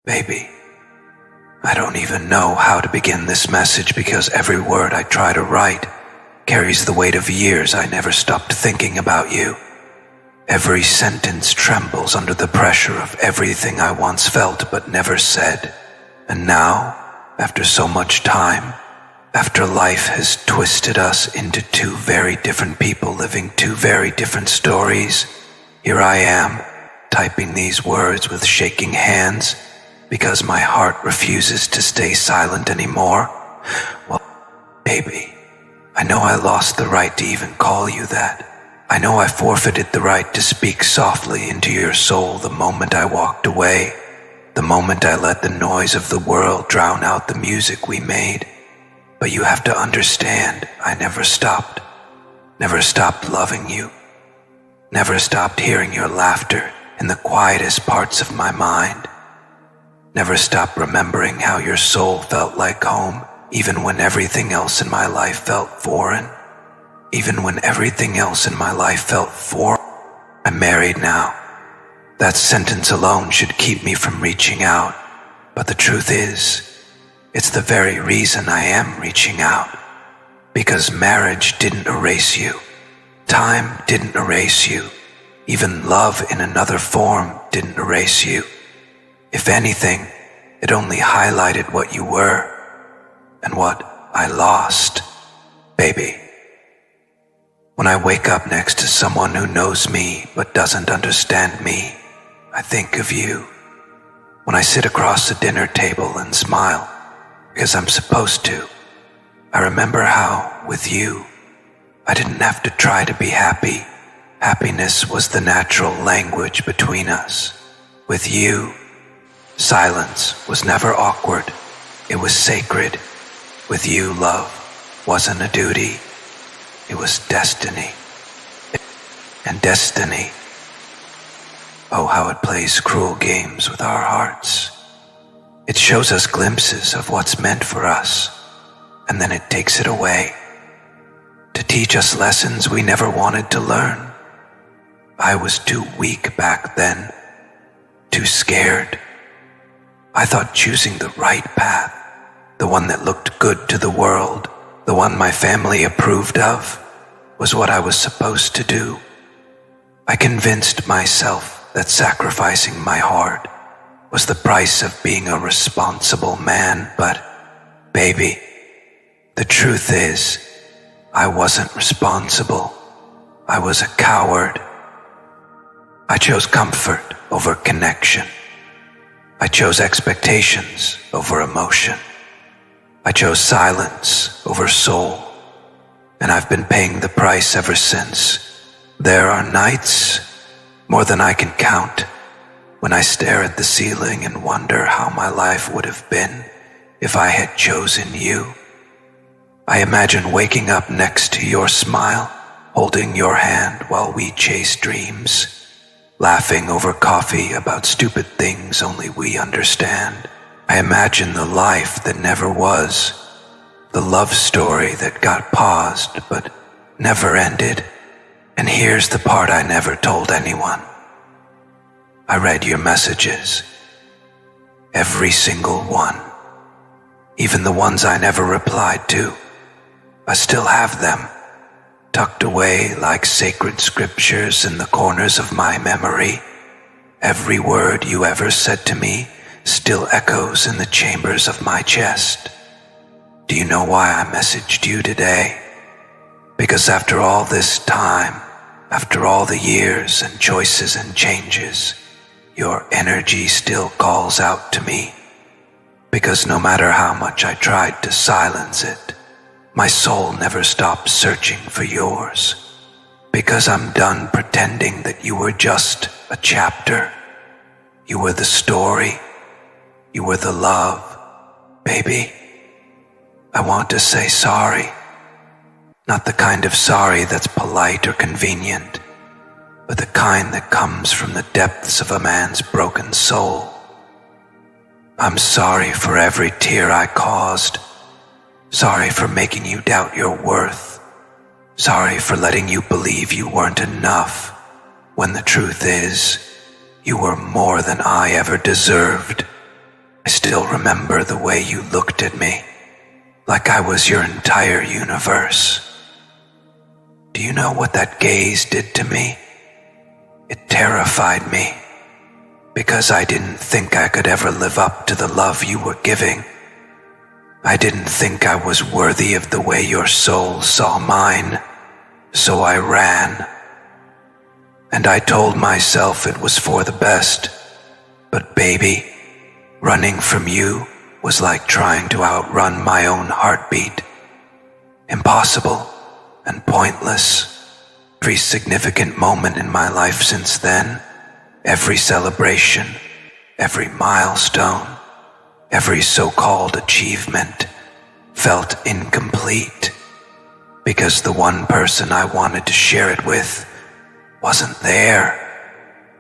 Baby, I don't even know how to begin this message because every word I try to write carries the weight of years I never stopped thinking about you. Every sentence trembles under the pressure of everything I once felt but never said. And now, after so much time, after life has twisted us into two very different people living two very different stories, here I am, typing these words with shaking hands because my heart refuses to stay silent anymore. Well, baby, I know I lost the right to even call you that. I know I forfeited the right to speak softly into your soul the moment I walked away, the moment I let the noise of the world drown out the music we made. But you have to understand, I never stopped loving you, never stopped hearing your laughter in the quietest parts of my mind, never stopped remembering how your soul felt like home, even when everything else in my life felt foreign. Even when everything else in my life felt foreign. I'm married now. That sentence alone should keep me from reaching out. But the truth is, it's the very reason I am reaching out. Because marriage didn't erase you. Time didn't erase you. Even love in another form didn't erase you. If anything, it only highlighted what you were and what I lost, baby. When I wake up next to someone who knows me but doesn't understand me, I think of you. When I sit across a dinner table and smile, because I'm supposed to, I remember how, with you, I didn't have to try to be happy. Happiness was the natural language between us. With you, silence was never awkward. It was sacred. With you, love wasn't a duty. It was destiny. And destiny, oh, how it plays cruel games with our hearts. It shows us glimpses of what's meant for us, and then it takes it away to teach us lessons we never wanted to learn. I was too weak back then, too scared. I thought choosing the right path, the one that looked good to the world, the one my family approved of, was what I was supposed to do. I convinced myself that sacrificing my heart was the price of being a responsible man, but, baby, the truth is, I wasn't responsible. I was a coward. I chose comfort over connection. I chose expectations over emotion. I chose silence over soul. And I've been paying the price ever since. There are nights, more than I can count, when I stare at the ceiling and wonder how my life would have been if I had chosen you. I imagine waking up next to your smile, holding your hand while we chase dreams, laughing over coffee about stupid things only we understand. I imagine the life that never was, the love story that got paused but never ended. And here's the part I never told anyone. I read your messages. Every single one. Even the ones I never replied to. I still have them, tucked away like sacred scriptures in the corners of my memory. Every word you ever said to me still echoes in the chambers of my chest. Do you know why I messaged you today? Because after all this time, after all the years and choices and changes, your energy still calls out to me. Because no matter how much I tried to silence it, my soul never stopped searching for yours. Because I'm done pretending that you were just a chapter. You were the story. You were the love, baby. I want to say sorry. Not the kind of sorry that's polite or convenient, but the kind that comes from the depths of a man's broken soul. I'm sorry for every tear I caused. Sorry for making you doubt your worth. Sorry for letting you believe you weren't enough, when the truth is, you were more than I ever deserved. still remember the way you looked at me, like I was your entire universe. Do you know what that gaze did to me? It terrified me, because I didn't think I could ever live up to the love you were giving. I didn't think I was worthy of the way your soul saw mine, so I ran. And I told myself it was for the best, but baby, running from you was like trying to outrun my own heartbeat. Impossible and pointless. Every significant moment in my life since then, every celebration, every milestone, every so-called achievement felt incomplete because the one person I wanted to share it with wasn't there,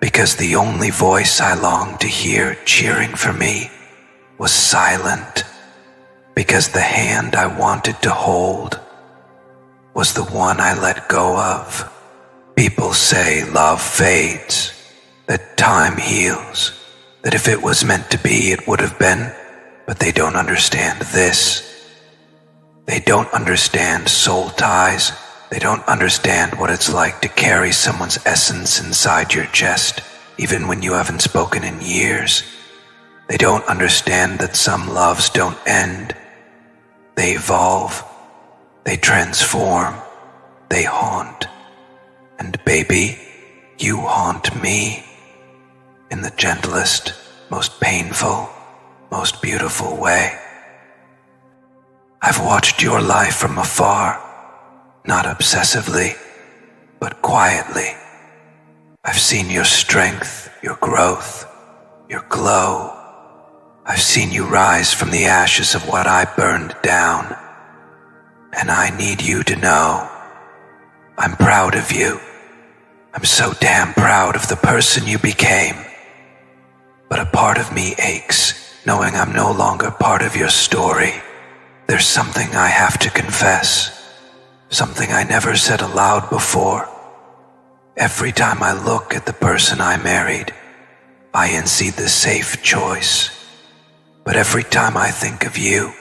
because the only voice I longed to hear cheering for me was silent, because the hand I wanted to hold was the one I let go of. People say love fades, that time heals, that if it was meant to be, it would have been, but they don't understand this. They don't understand soul ties. They don't understand what it's like to carry someone's essence inside your chest, even when you haven't spoken in years. They don't understand that some loves don't end. They evolve. They transform. They haunt. And baby, you haunt me in the gentlest, most painful, most beautiful way. I've watched your life from afar, not obsessively, but quietly. I've seen your strength, your growth, your glow. I've seen you rise from the ashes of what I burned down. And I need you to know, I'm proud of you. I'm so damn proud of the person you became. But a part of me aches, knowing I'm no longer part of your story. There's something I have to confess, something I never said aloud before. Every time I look at the person I married, I see the safe choice. But every time I think of you,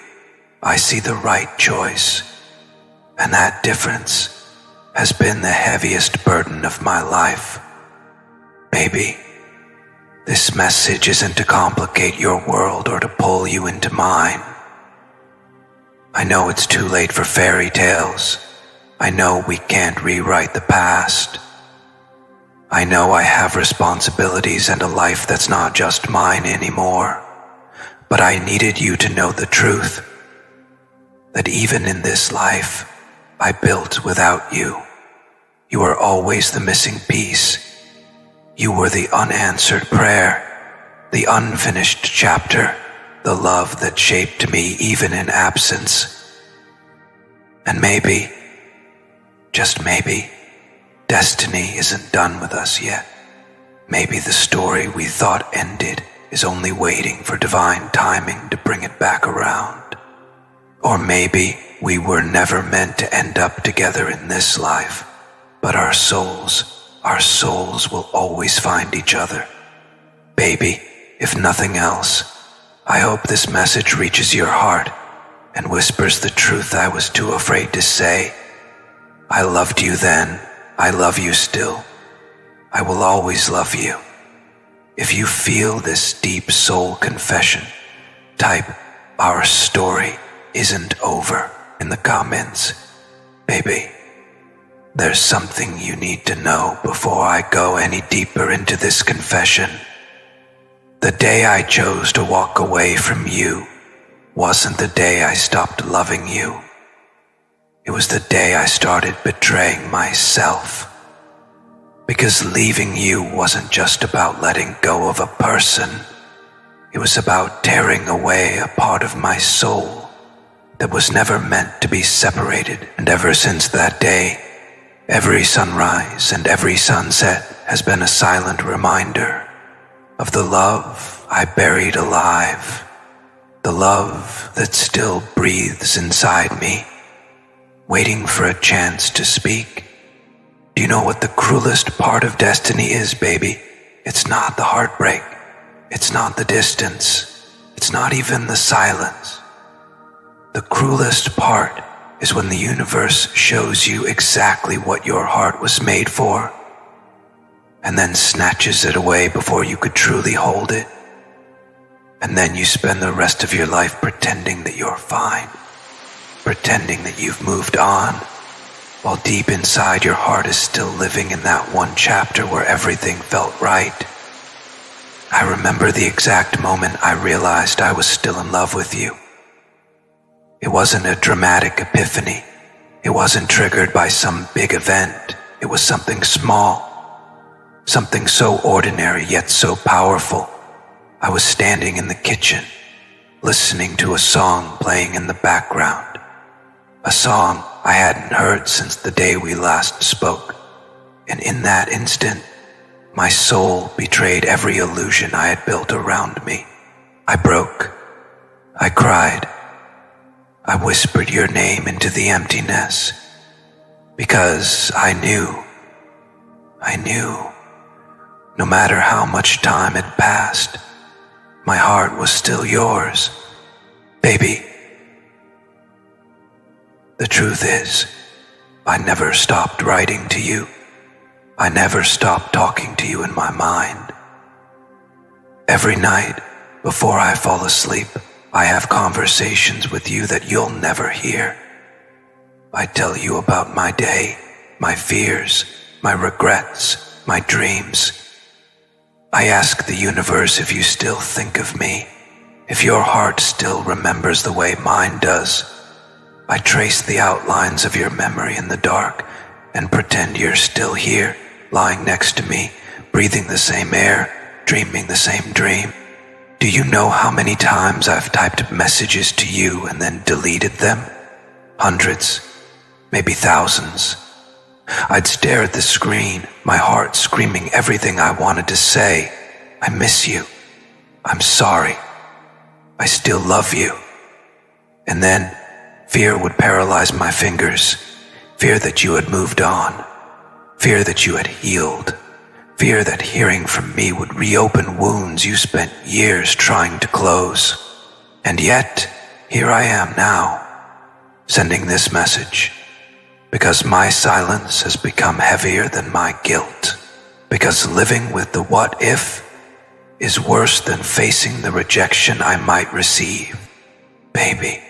I see the right choice. And that difference has been the heaviest burden of my life. Baby, this message isn't to complicate your world or to pull you into mine. I know it's too late for fairy tales. I know we can't rewrite the past. I know I have responsibilities and a life that's not just mine anymore. But I needed you to know the truth, that even in this life, I built without you. You were always the missing piece. You were the unanswered prayer, the unfinished chapter, the love that shaped me even in absence. And maybe, just maybe, destiny isn't done with us yet. Maybe the story we thought ended is only waiting for divine timing to bring it back around. Or maybe we were never meant to end up together in this life, but our souls will always find each other. Baby, if nothing else, I hope this message reaches your heart and whispers the truth I was too afraid to say. I loved you then. I love you still. I will always love you. If you feel this deep soul confession, type "Our story isn't over" in the comments. Baby, there's something you need to know before I go any deeper into this confession. The day I chose to walk away from you wasn't the day I stopped loving you. It was the day I started betraying myself. Because leaving you wasn't just about letting go of a person. It was about tearing away a part of my soul that was never meant to be separated. And ever since that day, every sunrise and every sunset has been a silent reminder of the love I buried alive, the love that still breathes inside me, waiting for a chance to speak. Do you know what the cruelest part of destiny is, baby? It's not the heartbreak. It's not the distance. It's It's not even the silence. The cruelest part is when the universe shows you exactly what your heart was made for, and then snatches it away before you could truly hold it. And then you spend the rest of your life pretending that you're fine, pretending that you've moved on, while deep inside your heart is still living in that one chapter where everything felt right. I remember the exact moment I realized I was still in love with you. It wasn't a dramatic epiphany. It wasn't triggered by some big event. It was something small, something so ordinary yet so powerful. I was standing in the kitchen, listening to a song playing in the background, a song I hadn't heard since the day we last spoke, and in that instant, my soul betrayed every illusion I had built around me. I broke. I cried. I whispered your name into the emptiness, because I knew, no matter how much time had passed, my heart was still yours, baby. The truth is, I never stopped writing to you. I never stopped talking to you in my mind. Every night, before I fall asleep, I have conversations with you that you'll never hear. I tell you about my day, my fears, my regrets, my dreams. I ask the universe if you still think of me, if your heart still remembers the way mine does. I trace the outlines of your memory in the dark and pretend you're still here, lying next to me, breathing the same air, dreaming the same dream. Do you know how many times I've typed messages to you and then deleted them? Hundreds, maybe thousands. I'd stare at the screen, my heart screaming everything I wanted to say. I miss you. I'm sorry. I still love you. And then fear would paralyze my fingers. Fear that you had moved on. Fear that you had healed. Fear that hearing from me would reopen wounds you spent years trying to close. And yet, here I am now, sending this message. Because my silence has become heavier than my guilt. Because living with the what if is worse than facing the rejection I might receive. Baby,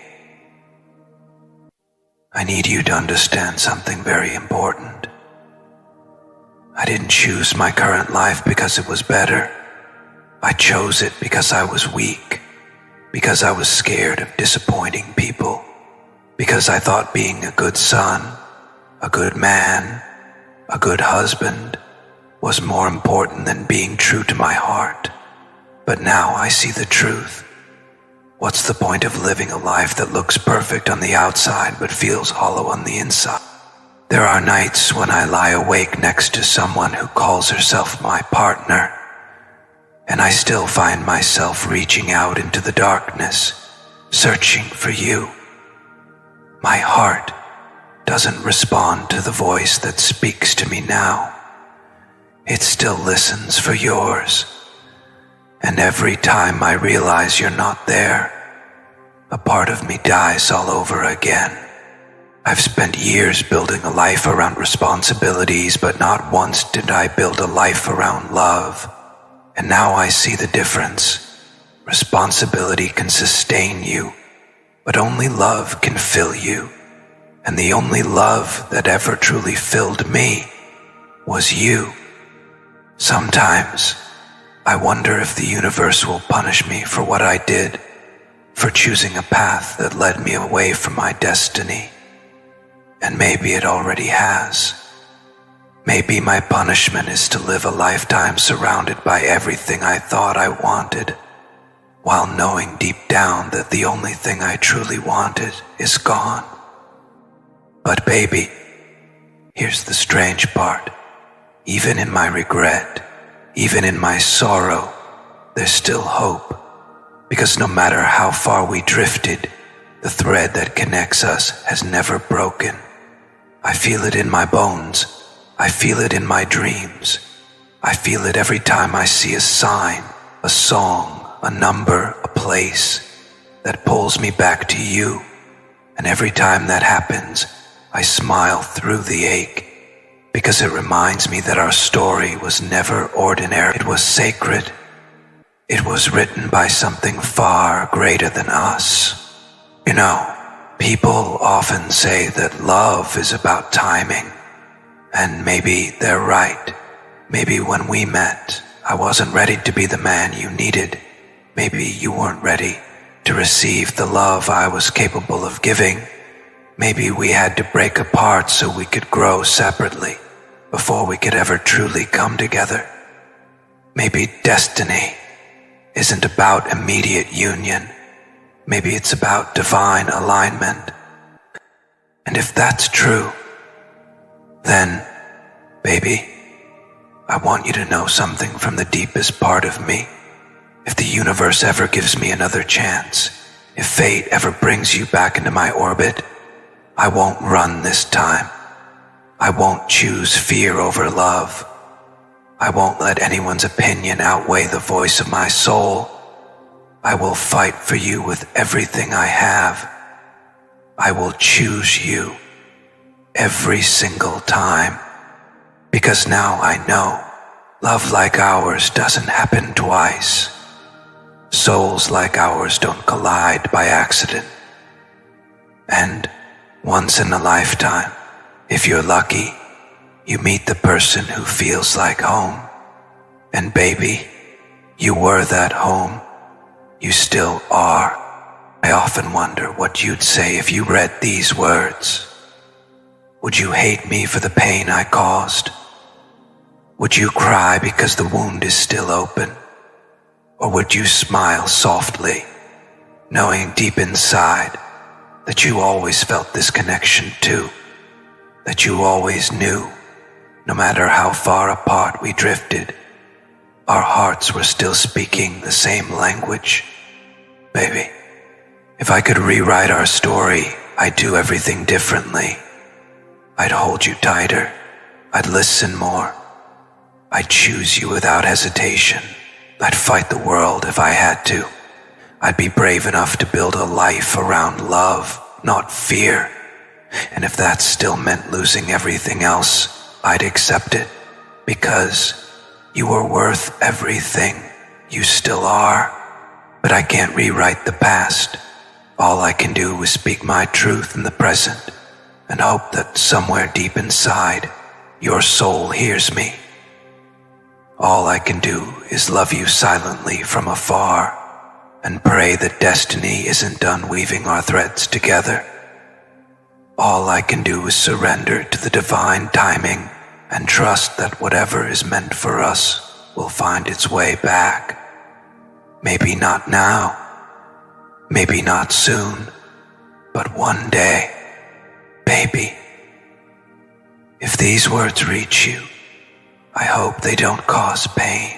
I need you to understand something very important. I didn't choose my current life because it was better. I chose it because I was weak, because I was scared of disappointing people, because I thought being a good son, a good man, a good husband was more important than being true to my heart. But now I see the truth. What's the point of living a life that looks perfect on the outside but feels hollow on the inside? There are nights when I lie awake next to someone who calls herself my partner, and I still find myself reaching out into the darkness, searching for you. My heart doesn't respond to the voice that speaks to me now. It still listens for yours. And every time I realize you're not there, a part of me dies all over again. I've spent years building a life around responsibilities, but not once did I build a life around love. And now I see the difference. Responsibility can sustain you, but only love can fill you. And the only love that ever truly filled me was you. Sometimes I wonder if the universe will punish me for what I did, for choosing a path that led me away from my destiny. And maybe it already has. Maybe my punishment is to live a lifetime surrounded by everything I thought I wanted, while knowing deep down that the only thing I truly wanted is gone. But baby, here's the strange part. Even in my regret, even in my sorrow, there's still hope. Because no matter how far we drifted, the thread that connects us has never broken. I feel it in my bones. I feel it in my dreams. I feel it every time I see a sign, a song, a number, a place that pulls me back to you. And every time that happens, I smile through the ache, because it reminds me that our story was never ordinary. It was sacred. It was written by something far greater than us. You know, people often say that love is about timing, and maybe they're right. Maybe when we met, I wasn't ready to be the man you needed. Maybe you weren't ready to receive the love I was capable of giving. Maybe we had to break apart so we could grow separately before we could ever truly come together. Maybe destiny isn't about immediate union. Maybe it's about divine alignment. And if that's true, then, baby, I want you to know something from the deepest part of me. If the universe ever gives me another chance, if fate ever brings you back into my orbit, I won't run this time. I won't choose fear over love. I won't let anyone's opinion outweigh the voice of my soul. I will fight for you with everything I have. I will choose you every single time. Because now I know love like ours doesn't happen twice. Souls like ours don't collide by accident. And once in a lifetime, if you're lucky, you meet the person who feels like home. And baby, you were that home. You still are. I often wonder what you'd say if you read these words. Would you hate me for the pain I caused? Would you cry because the wound is still open? Or would you smile softly, knowing deep inside that you always felt this connection too? That you always knew, no matter how far apart we drifted, our hearts were still speaking the same language? Baby, if I could rewrite our story, I'd do everything differently. I'd hold you tighter. I'd listen more. I'd choose you without hesitation. I'd fight the world if I had to. I'd be brave enough to build a life around love, not fear. And if that still meant losing everything else, I'd accept it. Because you were worth everything. You still are. But I can't rewrite the past. All I can do is speak my truth in the present and hope that somewhere deep inside, your soul hears me. All I can do is love you silently from afar and pray that destiny isn't done weaving our threads together. All I can do is surrender to the divine timing and trust that whatever is meant for us will find its way back. Maybe not now, maybe not soon, but one day, baby. If these words reach you, I hope they don't cause pain.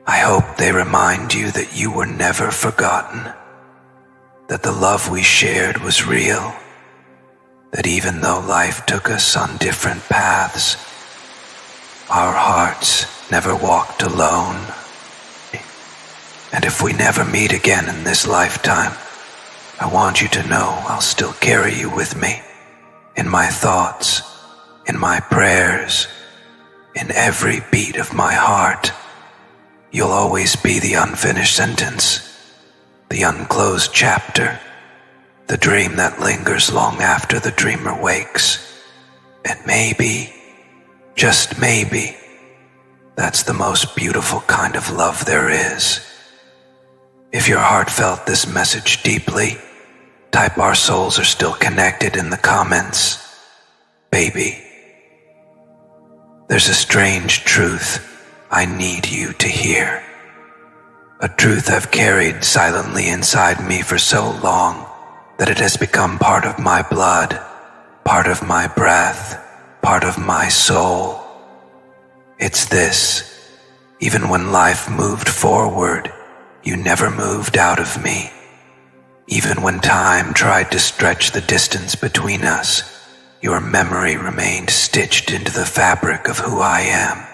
I hope they remind you that you were never forgotten, that the love we shared was real, that even though life took us on different paths, our hearts never walked alone. And if we never meet again in this lifetime, I want you to know I'll still carry you with me, in my thoughts, in my prayers, in every beat of my heart. You'll always be the unfinished sentence, the unclosed chapter, the dream that lingers long after the dreamer wakes. And maybe, just maybe, that's the most beautiful kind of love there is. If your heart felt this message deeply, type "Our souls are still connected" in the comments. Baby, there's a strange truth I need you to hear. A truth I've carried silently inside me for so long that it has become part of my blood, part of my breath, part of my soul. It's this: even when life moved forward, you never moved out of me. Even when time tried to stretch the distance between us, your memory remained stitched into the fabric of who I am.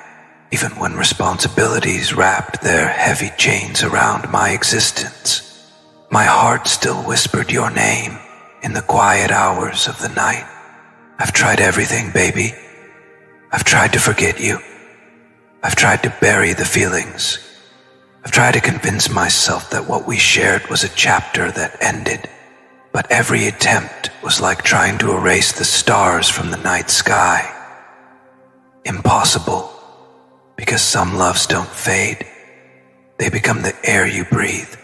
even when responsibilities wrapped their heavy chains around my existence. My heart still whispered your name in the quiet hours of the night. I've tried everything, baby. I've tried to forget you. I've tried to bury the feelings. I've tried to convince myself that what we shared was a chapter that ended, but every attempt was like trying to erase the stars from the night sky. Impossible, because some loves don't fade. They become the air you breathe.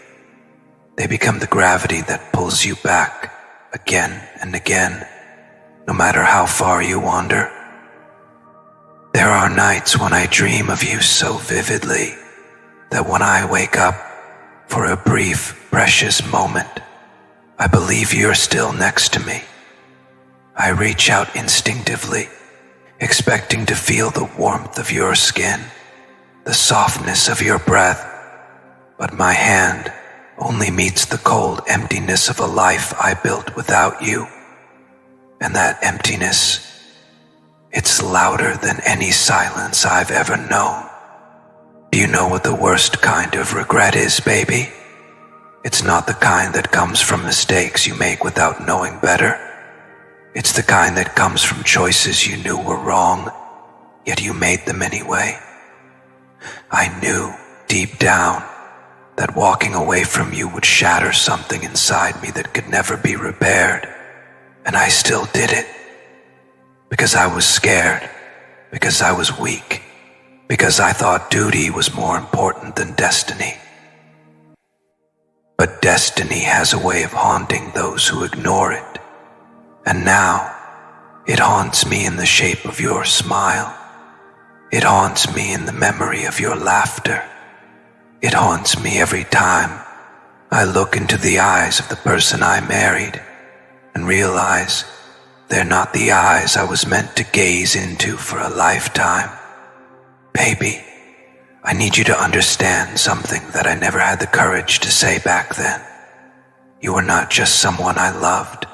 They become the gravity that pulls you back again and again, no matter how far you wander. There are nights when I dream of you so vividly that when I wake up for a brief, precious moment, I believe you're still next to me. I reach out instinctively, expecting to feel the warmth of your skin, the softness of your breath, but my hand only meets the cold emptiness of a life I built without you. And that emptiness, it's louder than any silence I've ever known. Do you know what the worst kind of regret is, baby? It's not the kind that comes from mistakes you make without knowing better. It's the kind that comes from choices you knew were wrong, yet you made them anyway. I knew deep down that walking away from you would shatter something inside me that could never be repaired, and I still did it. Because I was scared, because I was weak, because I thought duty was more important than destiny. But destiny has a way of haunting those who ignore it. And now, it haunts me in the shape of your smile. It haunts me in the memory of your laughter. It haunts me every time I look into the eyes of the person I married and realize they're not the eyes I was meant to gaze into for a lifetime. Baby, I need you to understand something that I never had the courage to say back then. You were not just someone I loved.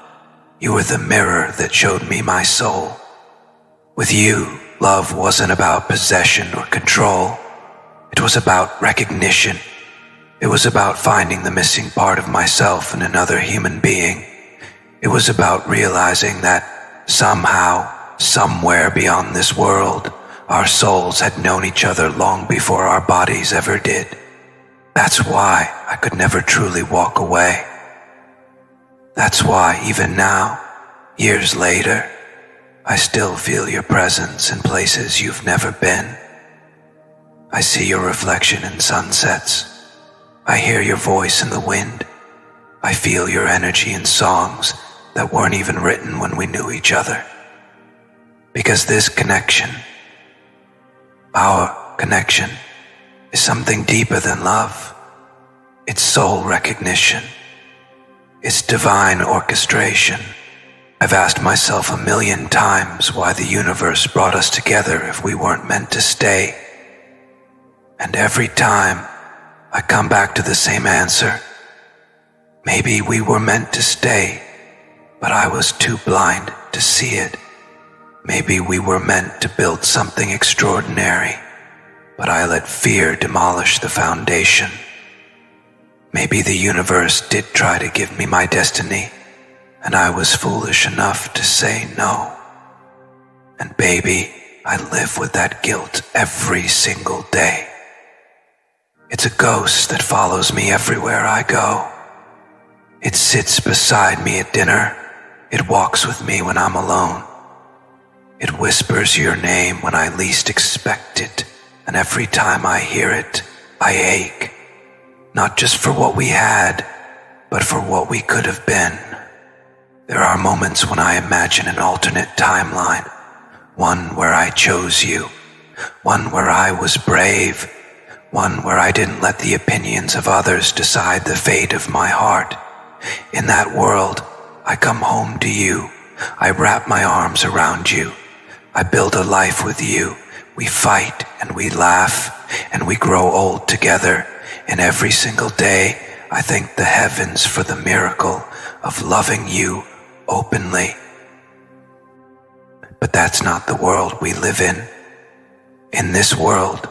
You were the mirror that showed me my soul. With you, love wasn't about possession or control. It was about recognition. It was about finding the missing part of myself in another human being. It was about realizing that somehow, somewhere beyond this world, our souls had known each other long before our bodies ever did. That's why I could never truly walk away. That's why even now, years later, I still feel your presence in places you've never been. I see your reflection in sunsets. I hear your voice in the wind. I feel your energy in songs that weren't even written when we knew each other. Because this connection, our connection, is something deeper than love. It's soul recognition. It's divine orchestration. I've asked myself 1,000,000 times why the universe brought us together if we weren't meant to stay. And every time, I come back to the same answer. Maybe we were meant to stay, but I was too blind to see it. Maybe we were meant to build something extraordinary, but I let fear demolish the foundation. Maybe the universe did try to give me my destiny, and I was foolish enough to say no. And baby, I live with that guilt every single day. It's a ghost that follows me everywhere I go. It sits beside me at dinner. It walks with me when I'm alone. It whispers your name when I least expect it, and every time I hear it, I ache. Not just for what we had, but for what we could have been. There are moments when I imagine an alternate timeline, one where I chose you, one where I was brave, one where I didn't let the opinions of others decide the fate of my heart. In that world, I come home to you. I wrap my arms around you. I build a life with you. We fight and we laugh and we grow old together. And every single day, I thank the heavens for the miracle of loving you openly. But that's not the world we live in. In this world,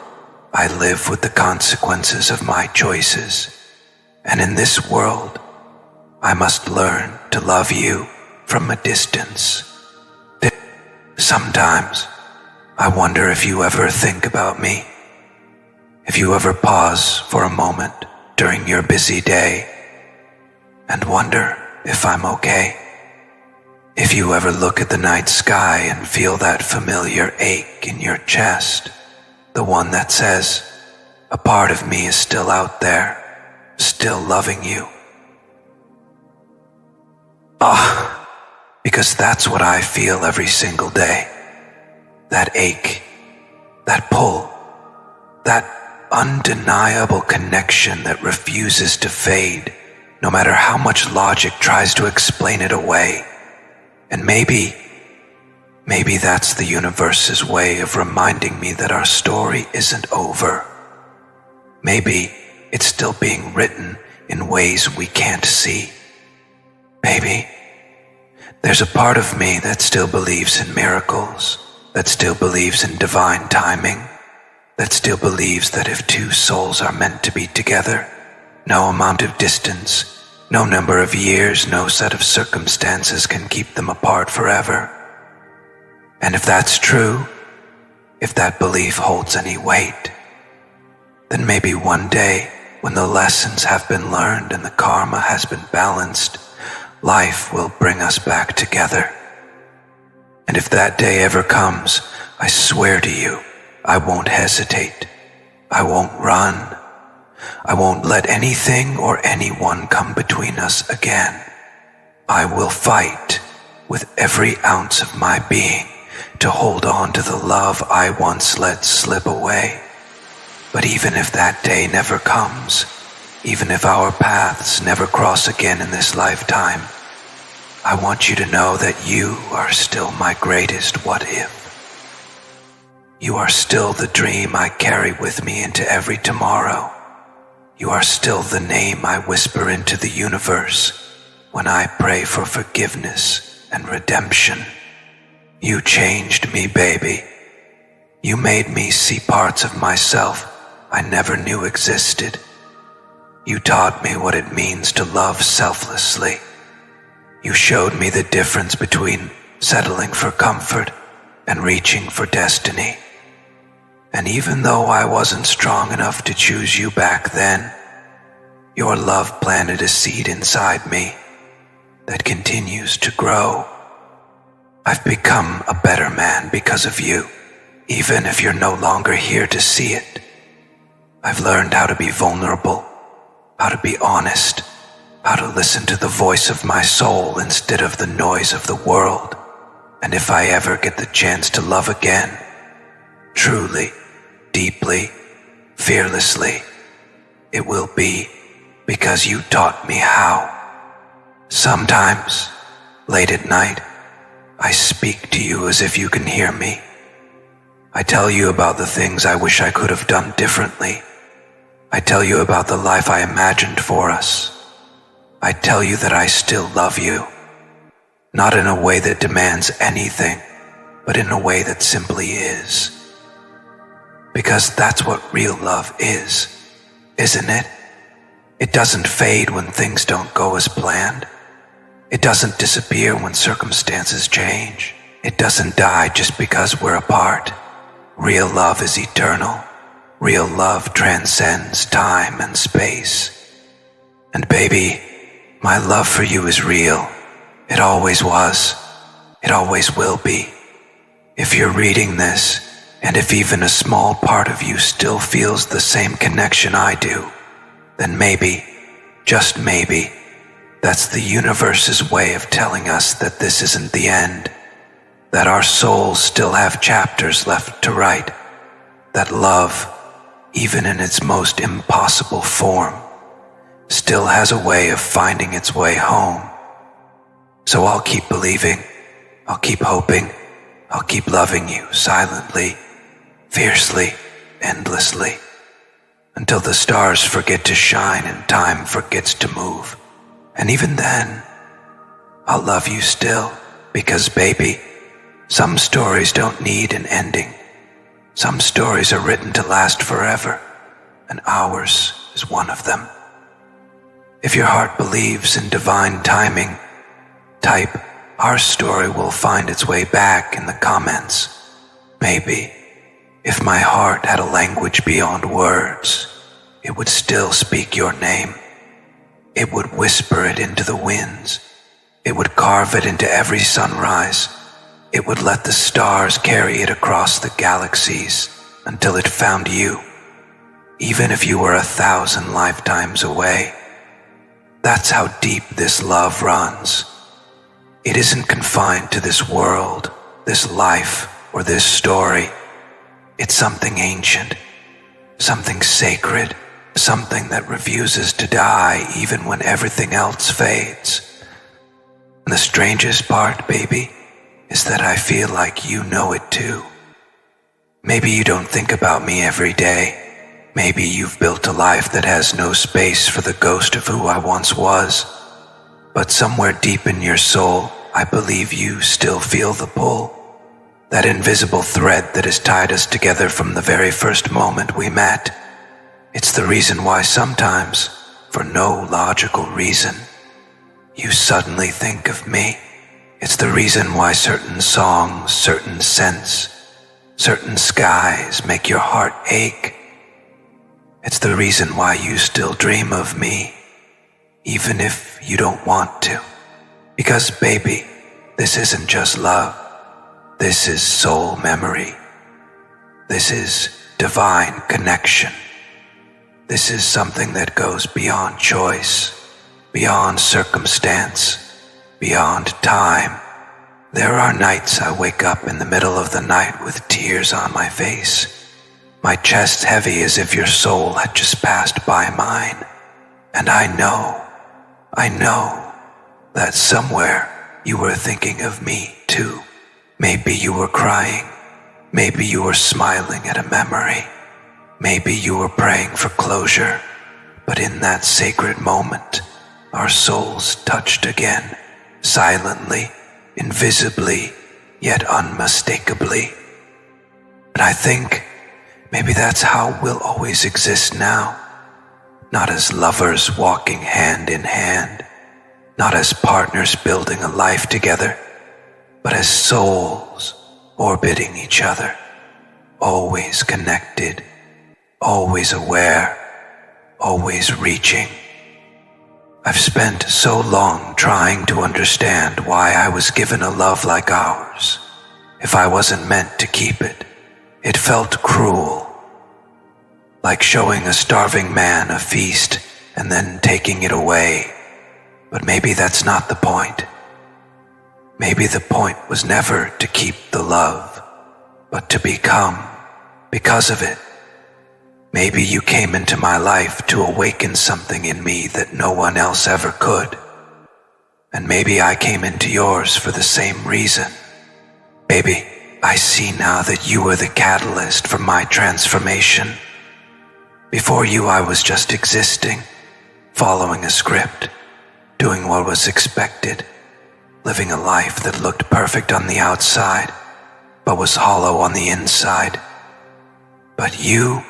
I live with the consequences of my choices, and in this world, I must learn to love you from a distance. Sometimes, I wonder if you ever think about me, if you ever pause for a moment during your busy day and wonder if I'm okay, if you ever look at the night sky and feel that familiar ache in your chest, the one that says, a part of me is still out there, still loving you. Because that's what I feel every single day. That ache, that pull, that undeniable connection that refuses to fade, no matter how much logic tries to explain it away. And maybe that's the universe's way of reminding me that our story isn't over. Maybe it's still being written in ways we can't see. Maybe there's a part of me that still believes in miracles, that still believes in divine timing, that still believes that if two souls are meant to be together, no amount of distance, no number of years, no set of circumstances can keep them apart forever. And if that's true, if that belief holds any weight, then maybe one day, when the lessons have been learned and the karma has been balanced, life will bring us back together. And if that day ever comes, I swear to you, I won't hesitate. I won't run. I won't let anything or anyone come between us again. I will fight with every ounce of my being to hold on to the love I once let slip away. But even if that day never comes, even if our paths never cross again in this lifetime, I want you to know that you are still my greatest what if. You are still the dream I carry with me into every tomorrow. You are still the name I whisper into the universe when I pray for forgiveness and redemption. You changed me, baby. You made me see parts of myself I never knew existed. You taught me what it means to love selflessly. You showed me the difference between settling for comfort and reaching for destiny. And even though I wasn't strong enough to choose you back then, your love planted a seed inside me that continues to grow. I've become a better man because of you, even if you're no longer here to see it. I've learned how to be vulnerable, how to be honest, how to listen to the voice of my soul instead of the noise of the world. And if I ever get the chance to love again, truly, deeply, fearlessly, it will be because you taught me how. Sometimes, late at night, I speak to you as if you can hear me. I tell you about the things I wish I could have done differently. I tell you about the life I imagined for us. I tell you that I still love you, not in a way that demands anything, but in a way that simply is. Because that's what real love is, isn't it? It doesn't fade when things don't go as planned. It doesn't disappear when circumstances change. It doesn't die just because we're apart. Real love is eternal. Real love transcends time and space. And baby, my love for you is real. It always was. It always will be. If you're reading this, and if even a small part of you still feels the same connection I do, then maybe, just maybe, that's the universe's way of telling us that this isn't the end, that our souls still have chapters left to write, that love, even in its most impossible form, still has a way of finding its way home. So I'll keep believing, I'll keep hoping, I'll keep loving you silently, fiercely, endlessly, until the stars forget to shine and time forgets to move. And even then, I'll love you still, because baby, some stories don't need an ending. Some stories are written to last forever, and ours is one of them. If your heart believes in divine timing, type, "Our story will find its way back" in the comments. Maybe, if my heart had a language beyond words, it would still speak your name. It would whisper it into the winds. It would carve it into every sunrise. It would let the stars carry it across the galaxies until it found you, even if you were 1,000 lifetimes away. That's how deep this love runs. It isn't confined to this world, this life, or this story. It's something ancient, something sacred, something that refuses to die even when everything else fades. And the strangest part, baby, is that I feel like you know it too. Maybe you don't think about me every day. Maybe you've built a life that has no space for the ghost of who I once was. But somewhere deep in your soul, I believe you still feel the pull. That invisible thread that has tied us together from the very first moment we met. It's the reason why sometimes, for no logical reason, you suddenly think of me. It's the reason why certain songs, certain scents, certain skies make your heart ache. It's the reason why you still dream of me, even if you don't want to. Because, baby, this isn't just love. This is soul memory. This is divine connection. This is something that goes beyond choice, beyond circumstance, beyond time. There are nights I wake up in the middle of the night with tears on my face, my chest heavy as if your soul had just passed by mine. And I know that somewhere you were thinking of me too. Maybe you were crying. Maybe you were smiling at a memory. Maybe you were praying for closure. But in that sacred moment, our souls touched again, silently, invisibly, yet unmistakably. And I think maybe that's how we'll always exist now. Not as lovers walking hand in hand, not as partners building a life together, but as souls orbiting each other, always connected, always aware, always reaching. I've spent so long trying to understand why I was given a love like ours. If I wasn't meant to keep it, it felt cruel. Like showing a starving man a feast and then taking it away. But maybe that's not the point. Maybe the point was never to keep the love, but to become because of it. Maybe you came into my life to awaken something in me that no one else ever could. And maybe I came into yours for the same reason. Baby, I see now that you were the catalyst for my transformation. Before you, I was just existing, following a script, doing what was expected, living a life that looked perfect on the outside, but was hollow on the inside. But you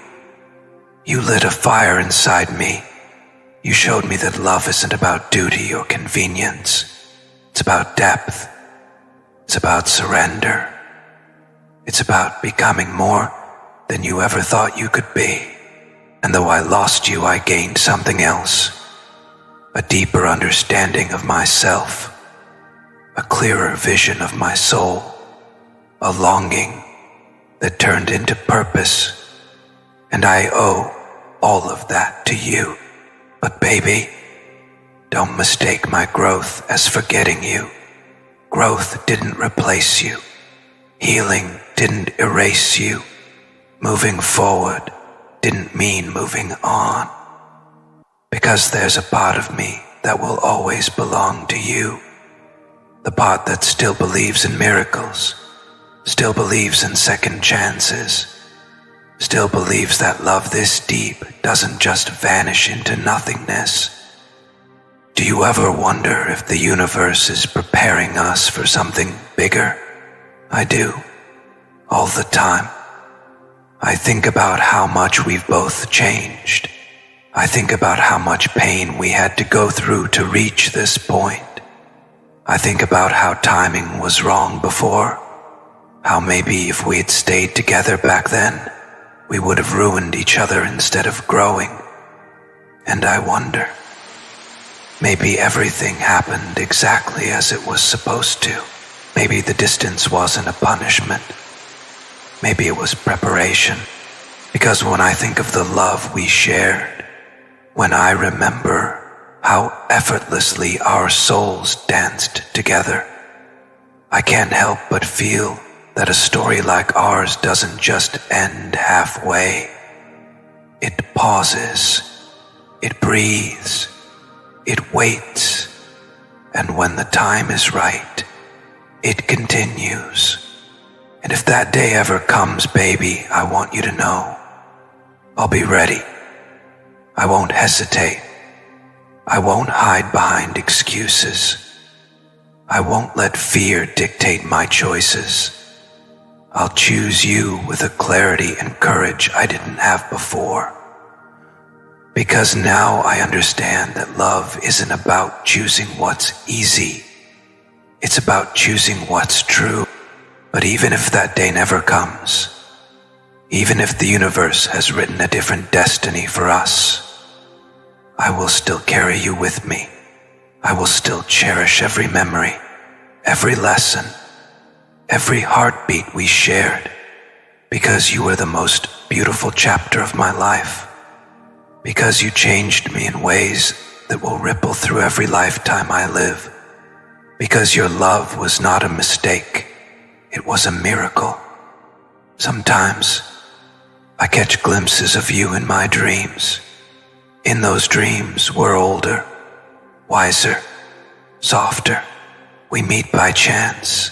lit a fire inside me. You showed me that love isn't about duty or convenience. It's about depth. It's about surrender. It's about becoming more than you ever thought you could be. And though I lost you, I gained something else. A deeper understanding of myself. A clearer vision of my soul. A longing that turned into purpose. And I owe all of that to you. But baby, don't mistake my growth as forgetting you. Growth didn't replace you. Healing didn't erase you. Moving forward didn't mean moving on. Because there's a part of me that will always belong to you. The part that still believes in miracles, still believes in second chances, still believes that love this deep doesn't just vanish into nothingness. Do you ever wonder if the universe is preparing us for something bigger? I do, all the time. I think about how much we've both changed. I think about how much pain we had to go through to reach this point. I think about how timing was wrong before, how maybe if we had stayed together back then, we would have ruined each other instead of growing. And I wonder, maybe everything happened exactly as it was supposed to. Maybe the distance wasn't a punishment. Maybe it was preparation. Because when I think of the love we shared, when I remember how effortlessly our souls danced together, I can't help but feel that a story like ours doesn't just end halfway. It pauses, it breathes, it waits, and when the time is right, it continues. And if that day ever comes, baby, I want you to know, I'll be ready. I won't hesitate. I won't hide behind excuses. I won't let fear dictate my choices. I'll choose you with a clarity and courage I didn't have before. Because now I understand that love isn't about choosing what's easy. It's about choosing what's true. But even if that day never comes, even if the universe has written a different destiny for us, I will still carry you with me. I will still cherish every memory, every lesson, every heartbeat we shared, because you were the most beautiful chapter of my life, because you changed me in ways that will ripple through every lifetime I live, because your love was not a mistake, it was a miracle. Sometimes I catch glimpses of you in my dreams. In those dreams, we're older, wiser, softer. We meet by chance,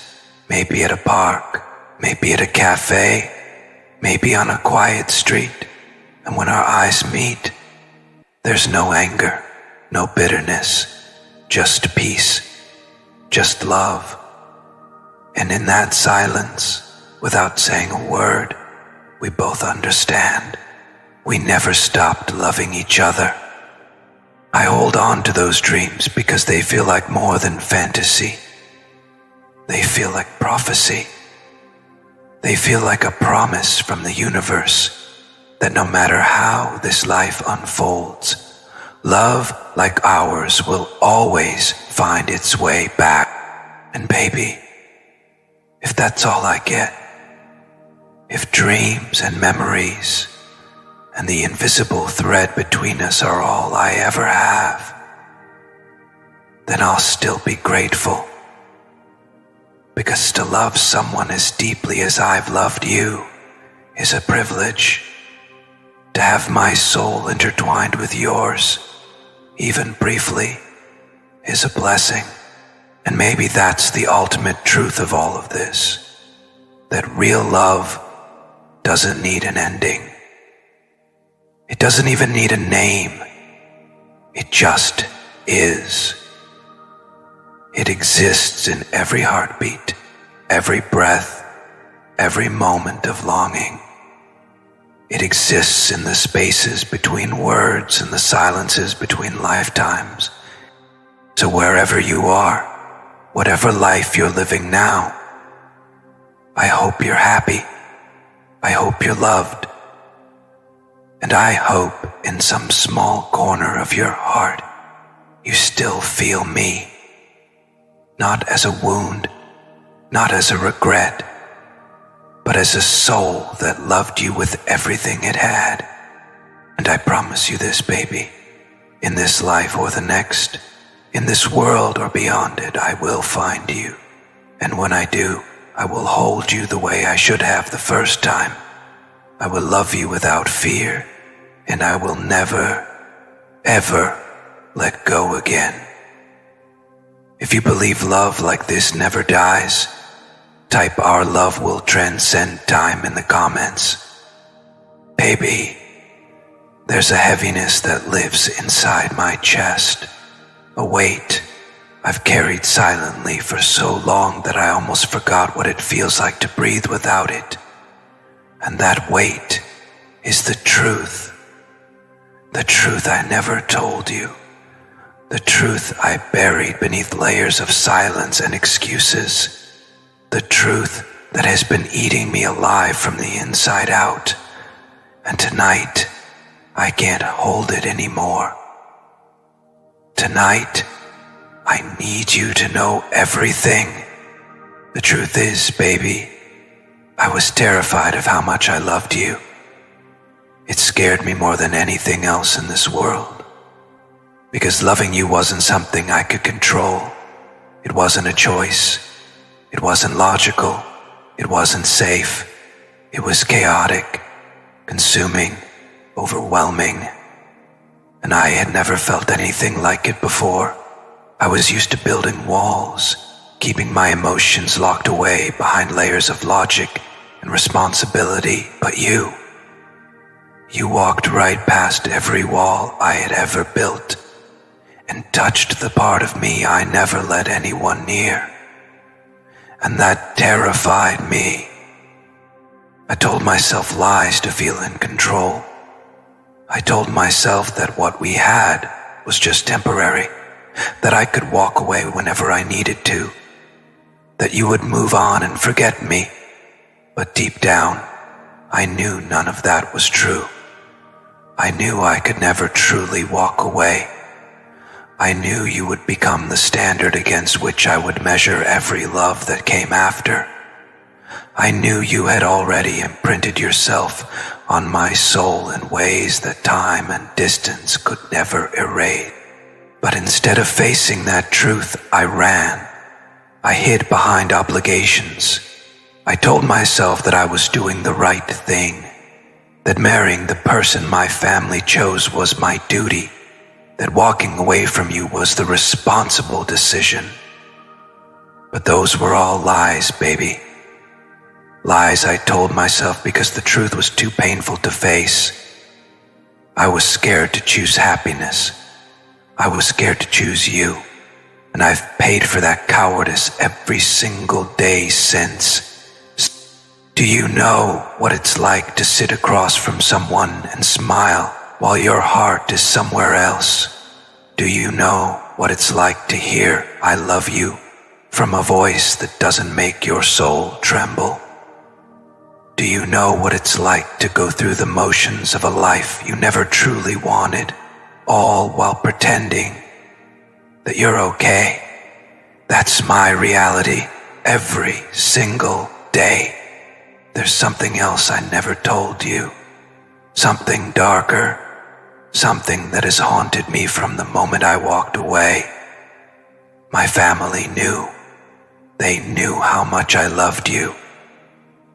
maybe at a park, maybe at a cafe, maybe on a quiet street. And when our eyes meet, there's no anger, no bitterness, just peace, just love. And in that silence, without saying a word, we both understand. We never stopped loving each other. I hold on to those dreams because they feel like more than fantasy. They feel like prophecy. They feel like a promise from the universe that no matter how this life unfolds, love like ours will always find its way back. And baby, if that's all I get, if dreams and memories and the invisible thread between us are all I ever have, then I'll still be grateful. Because to love someone as deeply as I've loved you is a privilege. To have my soul intertwined with yours, even briefly, is a blessing. And maybe that's the ultimate truth of all of this, that real love doesn't need an ending. It doesn't even need a name. It just is. It exists in every heartbeat, every breath, every moment of longing. It exists in the spaces between words and the silences between lifetimes. So wherever you are, whatever life you're living now, I hope you're happy. I hope you're loved. And I hope in some small corner of your heart, you still feel me. Not as a wound, not as a regret, but as a soul that loved you with everything it had. And I promise you this, baby, in this life or the next, in this world or beyond it, I will find you. And when I do, I will hold you the way I should have the first time. I will love you without fear, and I will never, ever let go again. If you believe love like this never dies, type "Our love will transcend time" in the comments. Baby, there's a heaviness that lives inside my chest, a weight I've carried silently for so long that I almost forgot what it feels like to breathe without it. And that weight is the truth I never told you, the truth I buried beneath layers of silence and excuses, the truth that has been eating me alive from the inside out. And tonight, I can't hold it anymore. Tonight, I need you to know everything. The truth is, baby, I was terrified of how much I loved you. It scared me more than anything else in this world. Because loving you wasn't something I could control. It wasn't a choice. It wasn't logical. It wasn't safe. It was chaotic, consuming, overwhelming. And I had never felt anything like it before. I was used to building walls, keeping my emotions locked away behind layers of logic and responsibility. But you walked right past every wall I had ever built and touched the part of me I never let anyone near. And that terrified me. I told myself lies to feel in control. I told myself that what we had was just temporary, that I could walk away whenever I needed to, that you would move on and forget me. But deep down, I knew none of that was true. I knew I could never truly walk away. I knew you would become the standard against which I would measure every love that came after. I knew you had already imprinted yourself on my soul in ways that time and distance could never erase. But instead of facing that truth, I ran. I hid behind obligations. I told myself that I was doing the right thing, that marrying the person my family chose was my duty, that walking away from you was the responsible decision. But those were all lies, baby. Lies I told myself because the truth was too painful to face. I was scared to choose happiness. I was scared to choose you. And I've paid for that cowardice every single day since. Do you know what it's like to sit across from someone and smile while your heart is somewhere else? Do you know what it's like to hear "I love you" from a voice that doesn't make your soul tremble? Do you know what it's like to go through the motions of a life you never truly wanted, all while pretending that you're okay? That's my reality every single day. There's something else I never told you, something darker, something that has haunted me from the moment I walked away. My family knew. They knew how much I loved you.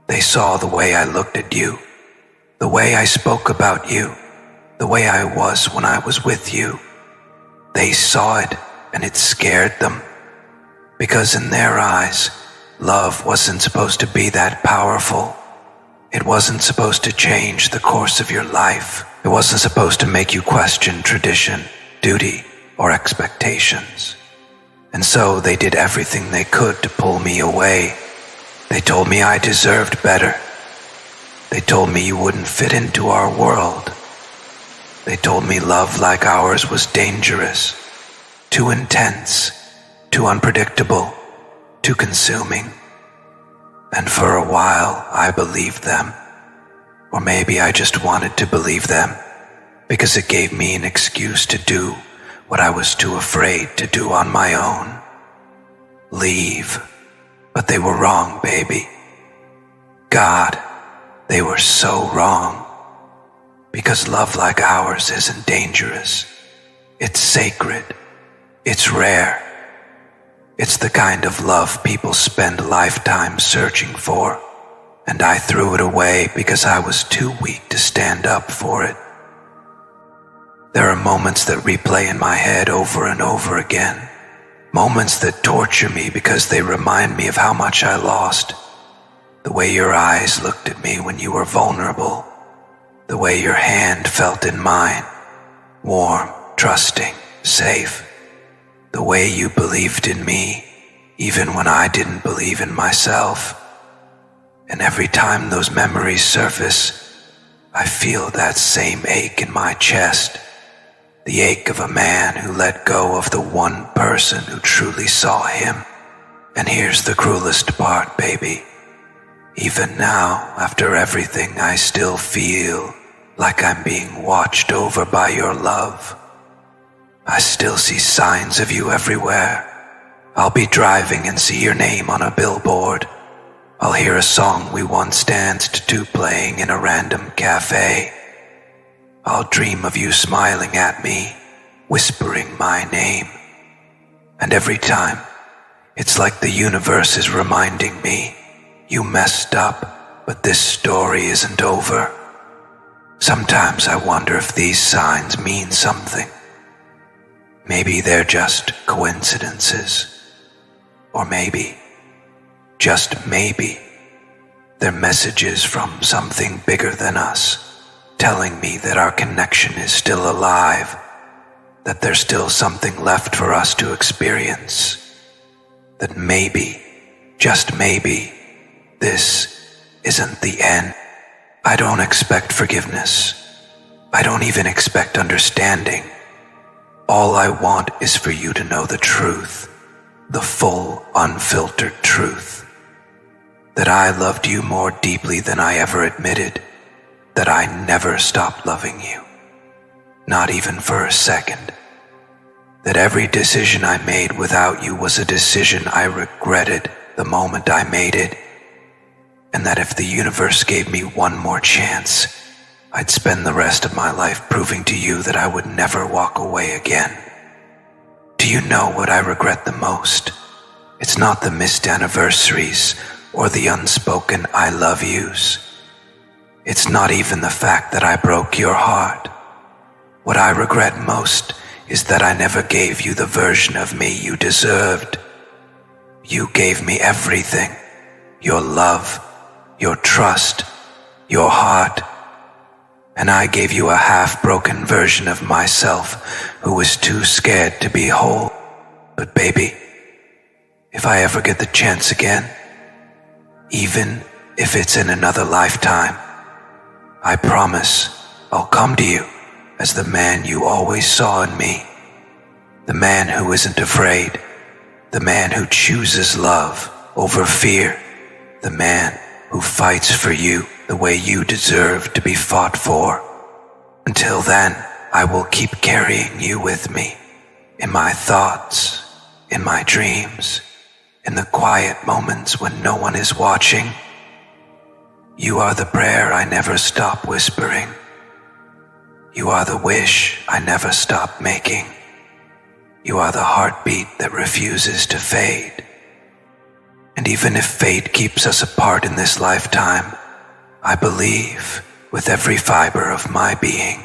They saw the way I looked at you, the way I spoke about you, the way I was when I was with you. They saw it, and it scared them. Because in their eyes, love wasn't supposed to be that powerful. It wasn't supposed to change the course of your life. It wasn't supposed to make you question tradition, duty, or expectations. And so they did everything they could to pull me away. They told me I deserved better. They told me you wouldn't fit into our world. They told me love like ours was dangerous, too intense, too unpredictable, too consuming. And for a while, I believed them. Or maybe I just wanted to believe them, because it gave me an excuse to do what I was too afraid to do on my own. Leave. But they were wrong, baby. God, they were so wrong. Because love like ours isn't dangerous. It's sacred. It's rare. It's the kind of love people spend lifetimes searching for, and I threw it away because I was too weak to stand up for it. There are moments that replay in my head over and over again, moments that torture me because they remind me of how much I lost. The way your eyes looked at me when you were vulnerable, the way your hand felt in mine, warm, trusting, safe. The way you believed in me, even when I didn't believe in myself. And every time those memories surface, I feel that same ache in my chest, the ache of a man who let go of the one person who truly saw him. And here's the cruelest part, baby. Even now, after everything, I still feel like I'm being watched over by your love. I still see signs of you everywhere. I'll be driving and see your name on a billboard. I'll hear a song we once danced to playing in a random cafe. I'll dream of you smiling at me, whispering my name. And every time, it's like the universe is reminding me, you messed up, but this story isn't over. Sometimes I wonder if these signs mean something. Maybe they're just coincidences. Or maybe, just maybe, they're messages from something bigger than us, telling me that our connection is still alive, that there's still something left for us to experience, that maybe, just maybe, this isn't the end. I don't expect forgiveness. I don't even expect understanding. All I want is for you to know the truth, the full, unfiltered truth. That I loved you more deeply than I ever admitted, that I never stopped loving you, not even for a second. That every decision I made without you was a decision I regretted the moment I made it, and that if the universe gave me one more chance, I'd spend the rest of my life proving to you that I would never walk away again. Do you know what I regret the most? It's not the missed anniversaries or the unspoken I love yous. It's not even the fact that I broke your heart. What I regret most is that I never gave you the version of me you deserved. You gave me everything, your love, your trust, your heart, and I gave you a half-broken version of myself who was too scared to be whole. But baby, if I ever get the chance again, even if it's in another lifetime, I promise I'll come to you as the man you always saw in me, the man who isn't afraid, the man who chooses love over fear, the man who fights for you the way you deserve to be fought for. Until then, I will keep carrying you with me, in my thoughts, in my dreams, in the quiet moments when no one is watching. You are the prayer I never stop whispering. You are the wish I never stop making. You are the heartbeat that refuses to fade. And even if fate keeps us apart in this lifetime, I believe with every fiber of my being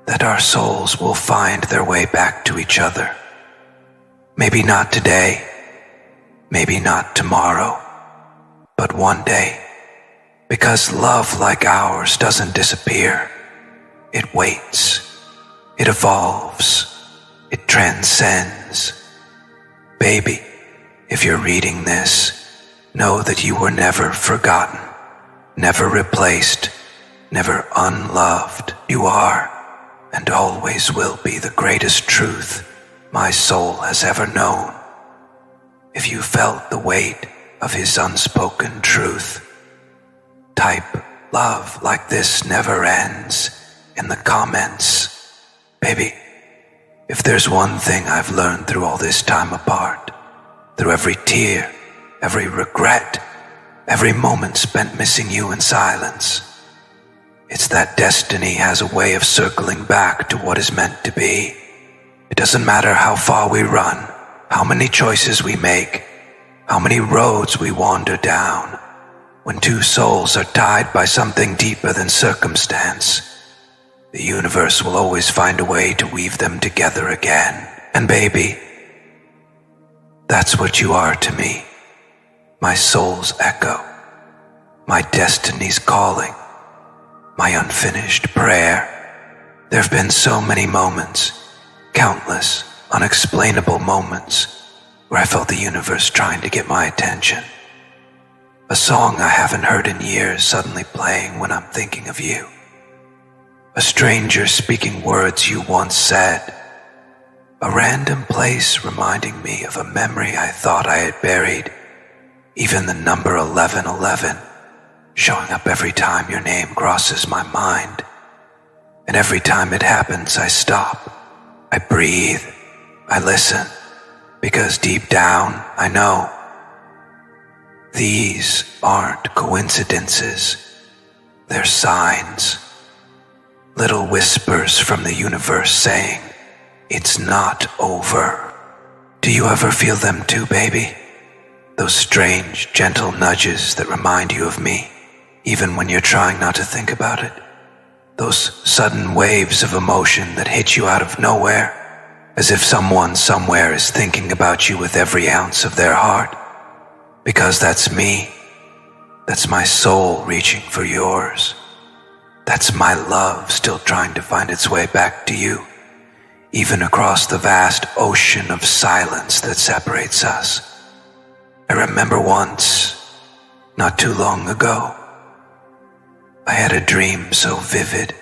that our souls will find their way back to each other. Maybe not today, maybe not tomorrow, but one day. Because love like ours doesn't disappear. It waits. It evolves. It transcends. Baby, if you're reading this, know that you were never forgotten, never replaced, never unloved. You are and always will be the greatest truth my soul has ever known. If you felt the weight of his unspoken truth, type "love like this never ends" in the comments. Baby, if there's one thing I've learned through all this time apart, through every tear, every regret, every moment spent missing you in silence, it's that destiny has a way of circling back to what is meant to be. It doesn't matter how far we run, how many choices we make, how many roads we wander down. When two souls are tied by something deeper than circumstance, the universe will always find a way to weave them together again. And baby, that's what you are to me. My soul's echo, my destiny's calling, my unfinished prayer. There have been so many moments, countless, unexplainable moments, where I felt the universe trying to get my attention. A song I haven't heard in years suddenly playing when I'm thinking of you. A stranger speaking words you once said. A random place reminding me of a memory I thought I had buried. Even the number 1111 showing up every time your name crosses my mind. And every time it happens, I stop. I breathe. I listen. Because deep down, I know these aren't coincidences. They're signs. Little whispers from the universe saying, it's not over. Do you ever feel them too, baby? Those strange, gentle nudges that remind you of me, even when you're trying not to think about it. Those sudden waves of emotion that hit you out of nowhere, as if someone somewhere is thinking about you with every ounce of their heart. Because that's me. That's my soul reaching for yours. That's my love still trying to find its way back to you, even across the vast ocean of silence that separates us. I remember once, not too long ago, I had a dream so vivid,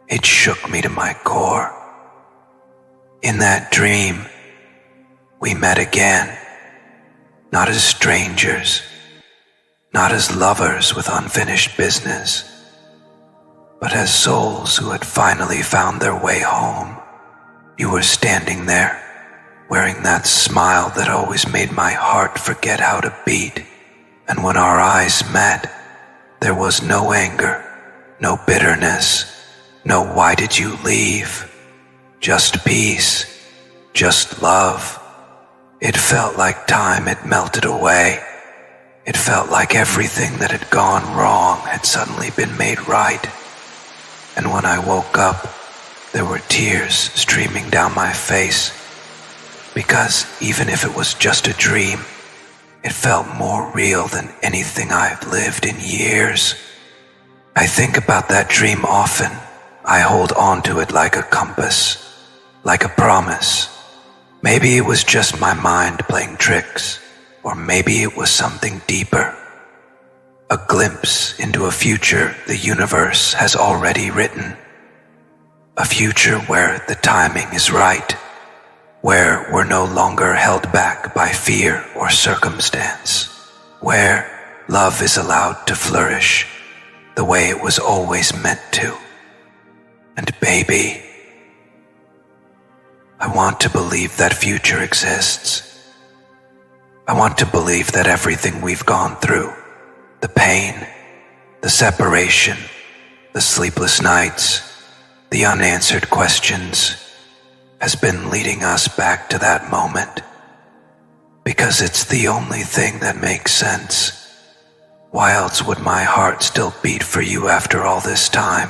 it shook me to my core. In that dream, we met again, not as strangers, not as lovers with unfinished business, but as souls who had finally found their way home. You were standing there, wearing that smile that always made my heart forget how to beat. And when our eyes met, there was no anger, no bitterness, no why did you leave? Just peace, just love. It felt like time had melted away. It felt like everything that had gone wrong had suddenly been made right. And when I woke up, there were tears streaming down my face. Because even if it was just a dream, it felt more real than anything I've lived in years. I think about that dream often. I hold on to it like a compass, like a promise. Maybe it was just my mind playing tricks, or maybe it was something deeper. A glimpse into a future the universe has already written. A future where the timing is right, where we're no longer held back by fear or circumstance, where love is allowed to flourish the way it was always meant to. And baby, I want to believe that future exists. I want to believe that everything we've gone through, the pain, the separation, the sleepless nights, the unanswered questions, has been leading us back to that moment. Because it's the only thing that makes sense. Why else would my heart still beat for you after all this time?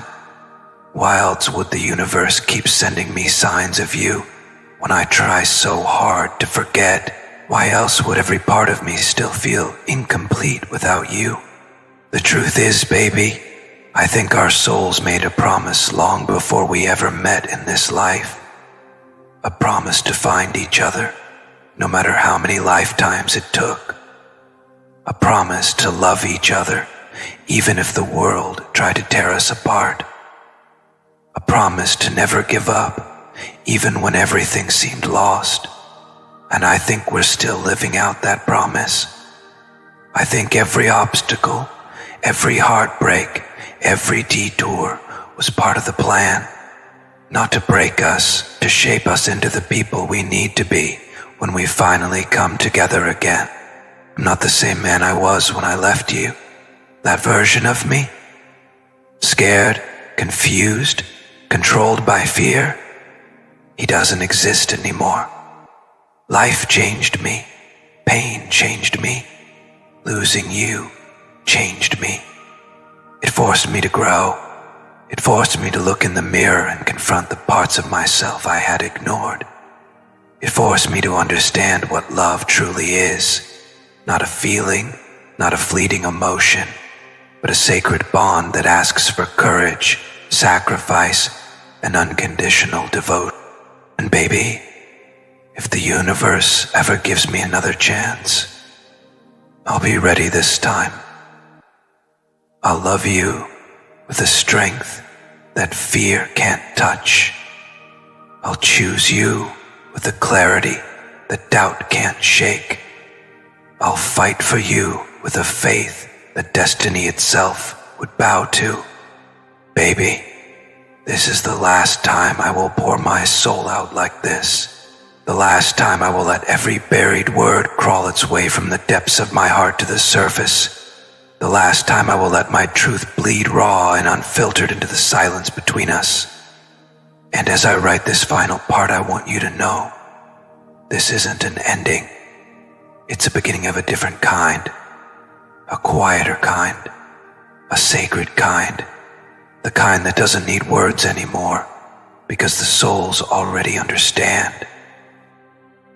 Why else would the universe keep sending me signs of you when I try so hard to forget? Why else would every part of me still feel incomplete without you? The truth is, baby, I think our souls made a promise long before we ever met in this life. A promise to find each other, no matter how many lifetimes it took. A promise to love each other, even if the world tried to tear us apart. A promise to never give up, even when everything seemed lost. And I think we're still living out that promise. I think every obstacle, every heartbreak, every detour was part of the plan. Not to break us, to shape us into the people we need to be when we finally come together again. I'm not the same man I was when I left you. That version of me? Scared, confused, controlled by fear? He doesn't exist anymore. Life changed me. Pain changed me. Losing you changed me. It forced me to grow. It forced me to look in the mirror and confront the parts of myself I had ignored. It forced me to understand what love truly is. Not a feeling, not a fleeting emotion, but a sacred bond that asks for courage, sacrifice, and unconditional devotion. And baby, if the universe ever gives me another chance, I'll be ready this time. I'll love you with a strength that fear can't touch. I'll choose you with a clarity that doubt can't shake. I'll fight for you with a faith that destiny itself would bow to. Baby, this is the last time I will pour my soul out like this. The last time I will let every buried word crawl its way from the depths of my heart to the surface. The last time I will let my truth bleed raw and unfiltered into the silence between us. And as I write this final part, I want you to know, this isn't an ending. It's a beginning of a different kind, a quieter kind, a sacred kind, the kind that doesn't need words anymore, because the souls already understand.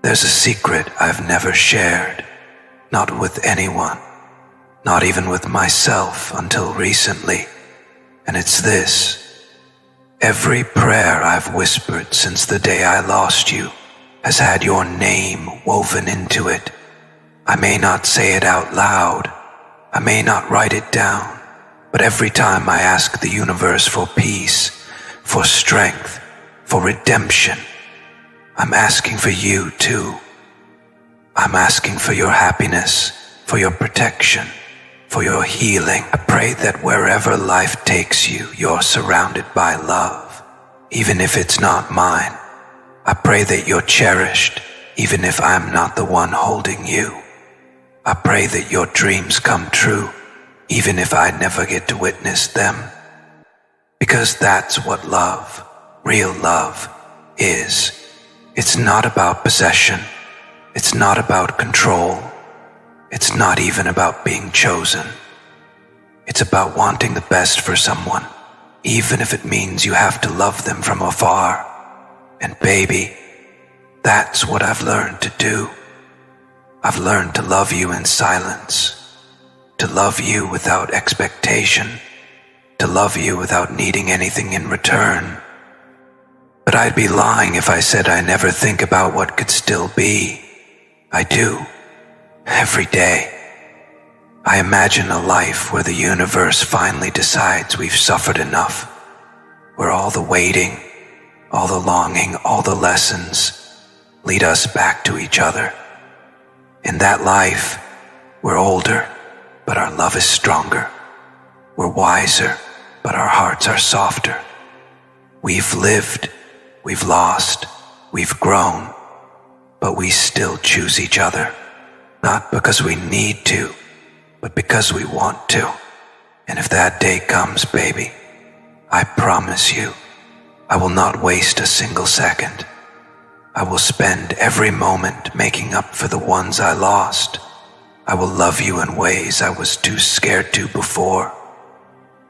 There's a secret I've never shared, not with anyone, not even with myself until recently, and it's this. Every prayer I've whispered since the day I lost you has had your name woven into it. I may not say it out loud, I may not write it down, but every time I ask the universe for peace, for strength, for redemption, I'm asking for you too. I'm asking for your happiness, for your protection, for your healing. I pray that wherever life takes you, you're surrounded by love, even if it's not mine. I pray that you're cherished, even if I'm not the one holding you. I pray that your dreams come true, even if I never get to witness them. Because that's what love, real love, is. It's not about possession. It's not about control. It's not even about being chosen. It's about wanting the best for someone, even if it means you have to love them from afar. And baby, that's what I've learned to do. I've learned to love you in silence, to love you without expectation, to love you without needing anything in return. But I'd be lying if I said I never think about what could still be. I do, every day. I imagine a life where the universe finally decides we've suffered enough, where all the waiting, all the longing, all the lessons lead us back to each other. In that life, we're older, but our love is stronger. We're wiser, but our hearts are softer. We've lived, we've lost, we've grown, but we still choose each other. Not because we need to, but because we want to. And if that day comes, baby, I promise you, I will not waste a single second. I will spend every moment making up for the ones I lost. I will love you in ways I was too scared to before.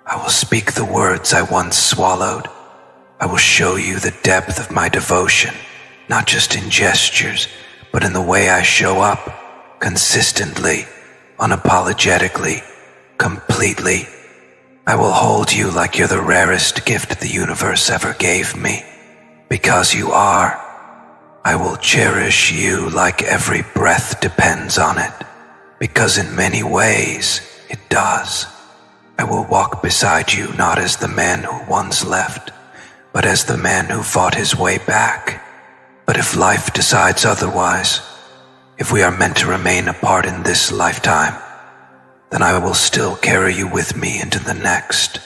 I will speak the words I once swallowed. I will show you the depth of my devotion, not just in gestures, but in the way I show up, consistently, unapologetically, completely. I will hold you like you're the rarest gift the universe ever gave me, because you are. I will cherish you like every breath depends on it, because in many ways it does. I will walk beside you not as the man who once left, but as the man who fought his way back. But if life decides otherwise, if we are meant to remain apart in this lifetime, then I will still carry you with me into the next.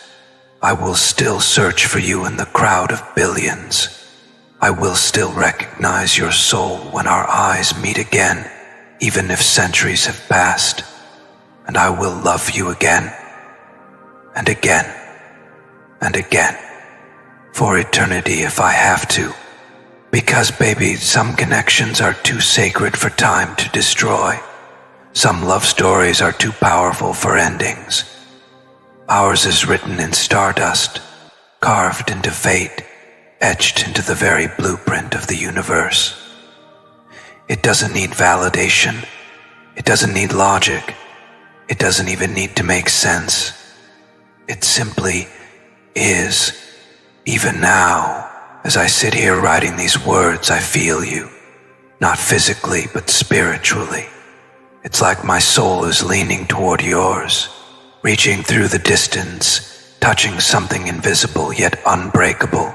I will still search for you in the crowd of billions. I will still recognize your soul when our eyes meet again, even if centuries have passed. And I will love you again, and again, and again, for eternity if I have to. Because, baby, some connections are too sacred for time to destroy. Some love stories are too powerful for endings. Ours is written in stardust, carved into fate, etched into the very blueprint of the universe. It doesn't need validation. It doesn't need logic. It doesn't even need to make sense. It simply is. Even now, as I sit here writing these words, I feel you, not physically, but spiritually. It's like my soul is leaning toward yours, reaching through the distance, touching something invisible yet unbreakable.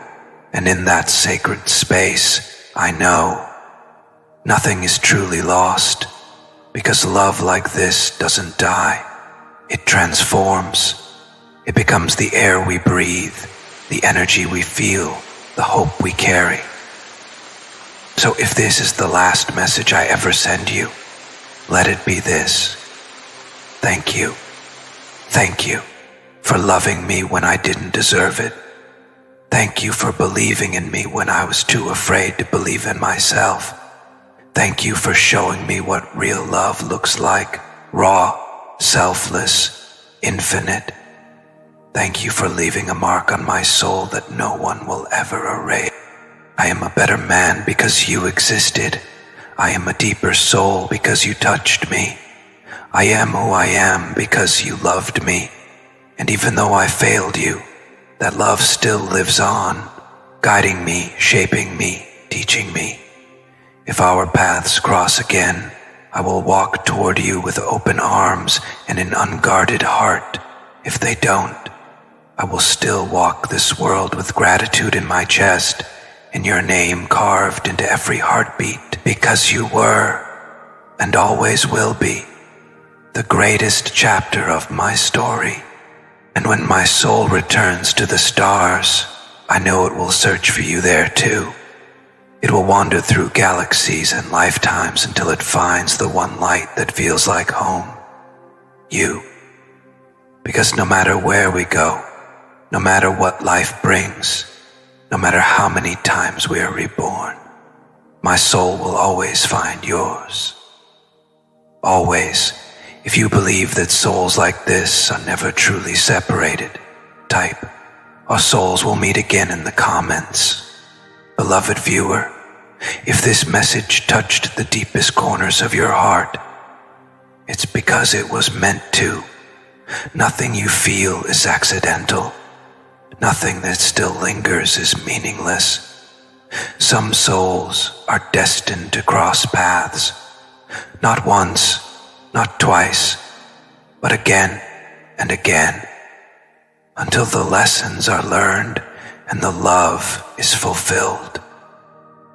And in that sacred space, I know nothing is truly lost, because love like this doesn't die. It transforms. It becomes the air we breathe, the energy we feel, the hope we carry. So if this is the last message I ever send you, let it be this. Thank you. Thank you for loving me when I didn't deserve it. Thank you for believing in me when I was too afraid to believe in myself. Thank you for showing me what real love looks like, raw, selfless, infinite. Thank you for leaving a mark on my soul that no one will ever erase. I am a better man because you existed. I am a deeper soul because you touched me. I am who I am because you loved me. And even though I failed you, that love still lives on, guiding me, shaping me, teaching me. If our paths cross again, I will walk toward you with open arms and an unguarded heart. If they don't, I will still walk this world with gratitude in my chest and your name carved into every heartbeat, because you were, and always will be, the greatest chapter of my story. And when my soul returns to the stars, I know it will search for you there too. It will wander through galaxies and lifetimes until it finds the one light that feels like home. You. Because no matter where we go, no matter what life brings, no matter how many times we are reborn, my soul will always find yours. Always, if you believe that souls like this are never truly separated, type, our souls will meet again in the comments. Beloved viewer, if this message touched the deepest corners of your heart, it's because it was meant to. Nothing you feel is accidental. Nothing that still lingers is meaningless. Some souls are destined to cross paths, not once, not twice, but again and again, until the lessons are learned and the love is fulfilled.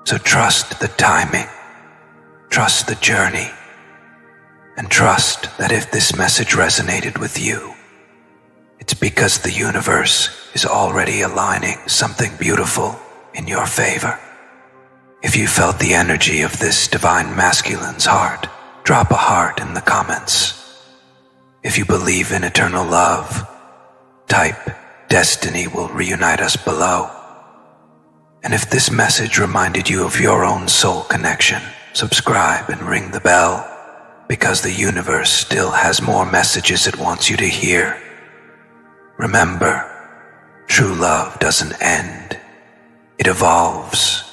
So trust the timing, trust the journey, and trust that if this message resonated with you, it's because the universe is already aligning something beautiful in your favor. If you felt the energy of this divine masculine's heart, drop a heart in the comments. If you believe in eternal love, type destiny will reunite us below. And if this message reminded you of your own soul connection, subscribe and ring the bell, because the universe still has more messages it wants you to hear. Remember, true love doesn't end. It evolves,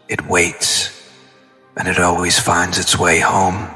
it waits, and it always finds its way home.